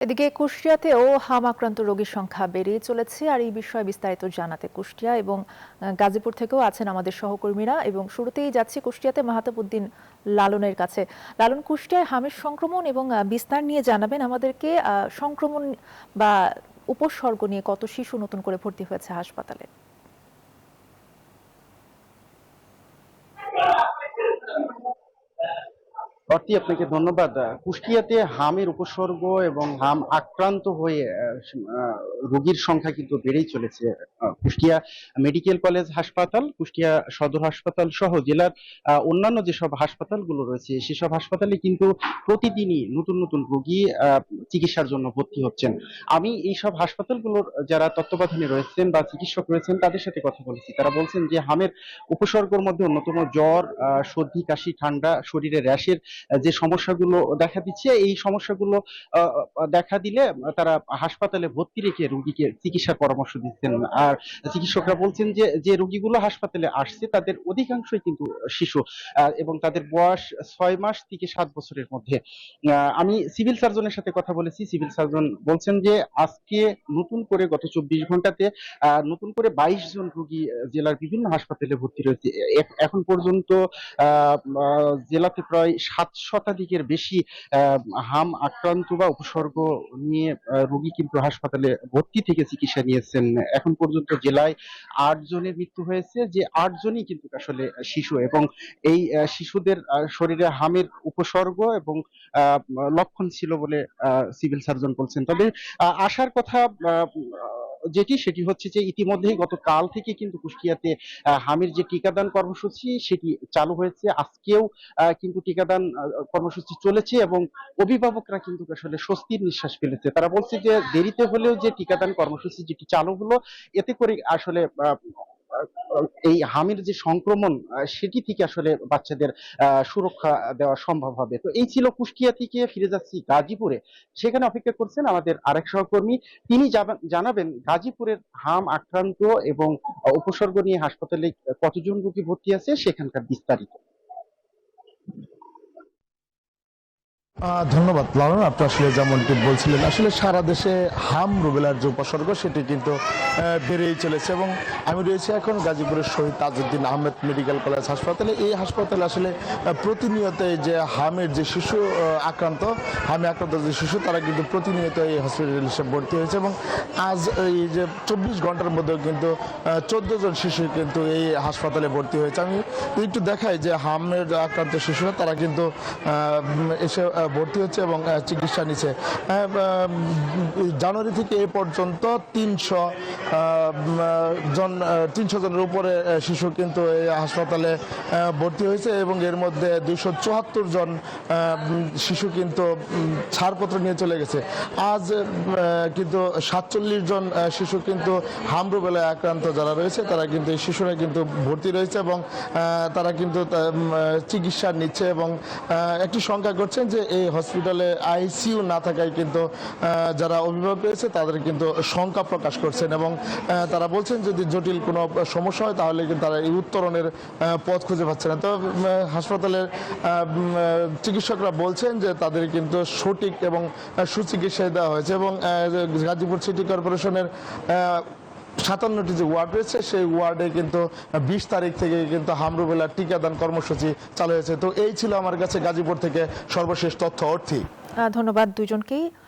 এদিকে কুষ্টিয়াতেও হাম আক্রান্ত রোগীর সংখ্যা বেড়েই চলেছে। আর এই বিষয়ে বিস্তারিত জানাতে কুষ্টিয়া এবং গাজীপুর থেকেও আছেন আমাদের সহকর্মীরা, এবং শুরুতেই যাচ্ছি কুষ্টিয়াতে মাহতাব উদ্দিন লালনের কাছে। লালন, কুষ্টিয়ায় হামের সংক্রমণ এবং বিস্তার নিয়ে জানাবেন আমাদেরকে। সংক্রমণ বা উপসর্গ নিয়ে কত শিশু নতুন করে ভর্তি হয়েছে হাসপাতালে? অর্থী, আপনাকে ধন্যবাদ। কুষ্টিয়াতে হামের উপসর্গ এবং হাম আক্রান্ত হয়ে রোগীর সংখ্যা কিন্তু বেড়েই চলেছে। কুষ্টিয়া মেডিকেল কলেজ হাসপাতাল, কুষ্টিয়া সদর হাসপাতাল সহ জেলার অন্যান্য যেসব হাসপাতালগুলো রয়েছে সেসব হাসপাতালে কিন্তু প্রতিদিনই নতুন নতুন রোগী চিকিৎসার জন্য ভর্তি হচ্ছেন। আমি এইসব হাসপাতালগুলোর যারা তত্ত্বাবধানে রয়েছেন বা চিকিৎসক রয়েছেন তাদের সাথে কথা বলেছি। তারা বলছেন যে হামের উপসর্গের মধ্যে অন্যতম জ্বর, সর্দি, কাশি, ঠান্ডা, শরীরে র্যাশের যে সমস্যাগুলো দেখা দিচ্ছে, এই সমস্যাগুলো দেখা দিলে তারা হাসপাতালে ভর্তি রেখে রোগীকে চিকিৎসার পরামর্শ দিচ্ছেন। আর চিকিৎসকরা বলছেন যে যে রোগীগুলো হাসপাতালে আসছে তাদের অধিকাংশই কিন্তু শিশু, এবং তাদের বয়স 6 মাস থেকে 7 বছরের মধ্যে। আমি সিভিল সার্জনের সাথে কথা বলেছি। সিভিল সার্জন বলছেন যে আজকে নতুন করে গত 24 ঘন্টাতে নতুন করে 22 জন রোগী জেলার বিভিন্ন হাসপাতালে ভর্তি রয়েছে। এখন পর্যন্ত জেলাতে প্রায় 7 শতাধিকের বেশি হাম আক্রান্ত বা উপসর্গ নিয়ে রোগী কিন্তু হাসপাতালে ভর্তি থেকে চিকিৎসা নিয়েছেন। এখন পর্যন্ত জেলায় 8 জনের মৃত্যু হয়েছে, যে 8 জনই কিন্তু আসলে শিশু, এবং এই শিশুদের শরীরে হামের উপসর্গ এবং লক্ষণ ছিল বলে সিভিল সার্জন বলছেন। তবে আশার কথা সেটি হচ্ছে যে ইতিমধ্যেই গতকাল থেকে কিন্তু কুষ্টিয়াতে হামির যে টিকাদান কর্মসূচি সেটি চালু হয়েছে। আজকেও কিন্তু টিকাদান কর্মসূচি চলেছে, এবং অভিভাবকরা কিন্তু আসলে স্বস্তির নিঃশ্বাস ফেলেছে। তারা বলছে যে দেরিতে হলেও যে টিকাদান কর্মসূচি যেটি চালু হলো, এতে করে আসলে এই হামির যে সংক্রমণ সেটি থেকে আসলে বাচ্চাদের সুরক্ষা দেওয়া সম্ভব হবে। তো এই ছিল কুষ্টিয়া থেকে। ফিরে যাচ্ছি গাজীপুরে। সেখানে অপেক্ষা করছেন আমাদের আরেক সহকর্মী। তিনি জানাবেন গাজীপুরের হাম আক্রান্ত এবং উপসর্গ নিয়ে হাসপাতালে কতজন রোগী ভর্তি আছে, সেখানকার বিস্তারিত। ধন্যবাদ লালন। আপনি আসলে যেমনটি বলছিলেন, আসলে সারা দেশে হাম রুবেলার যে উপসর্গ সেটি কিন্তু বেড়েই চলেছে, এবং আমি রয়েছি এখন গাজীপুরের শহীদ তাজউদ্দিন আহমেদ মেডিকেল কলেজ হাসপাতালে। এই হাসপাতালে আসলে প্রতিনিয়ত যে হামের যে শিশু হামে আক্রান্ত যে শিশু তারা কিন্তু প্রতিনিয়ত এই হসপিটালে এসে ভর্তি হয়েছে, এবং আজ এই যে 24 ঘন্টার মধ্যেও কিন্তু 14 জন শিশু কিন্তু এই হাসপাতালে ভর্তি হয়েছে। আমি একটু দেখাই যে হামের আক্রান্ত শিশুরা তারা কিন্তু এসে ভর্তি হচ্ছে এবং চিকিৎসা নিচ্ছে। জানুয়ারি থেকে এ পর্যন্ত 300 জনের উপরে শিশু কিন্তু এই হাসপাতালে ভর্তি হয়েছে, এবং এর মধ্যে 274 জন শিশু কিন্তু ছাড়পত্র নিয়ে চলে গেছে। আজ কিন্তু 47 জন শিশু কিন্তু হাম রুবেলায় আক্রান্ত যারা রয়েছে তারা কিন্তু এই শিশুরা কিন্তু ভর্তি রয়েছে, এবং তারা কিন্তু চিকিৎসা নিচ্ছে, এবং একটি শঙ্কা করছেন যে এই হসপিটালে আইসিইউ না থাকায় কিন্তু যারা অভিভাবক রয়েছে তাদের কিন্তু শঙ্কা প্রকাশ করছেন, এবং তারা বলছেন যদি জটিল কোনো সমস্যা হয় তাহলে কিন্তু তারা এই উত্তরণের পথ খুঁজে পাচ্ছে না। তো হাসপাতালের চিকিৎসকরা বলছেন যে তাদের কিন্তু সঠিক এবং সুচিকিৎসা দেওয়া হয়েছে, এবং গাজীপুর সিটি কর্পোরেশনের 57টি যে ওয়ার্ড রয়েছে সেই ওয়ার্ডে কিন্তু 20 তারিখ থেকে কিন্তু হাম রুবেলার টিকাদান কর্মসূচি চালু হয়েছে। তো এই ছিল আমার কাছে গাজীপুর থেকে সর্বশেষ তথ্য। অর্থী, ধন্যবাদ দুইজনকেই।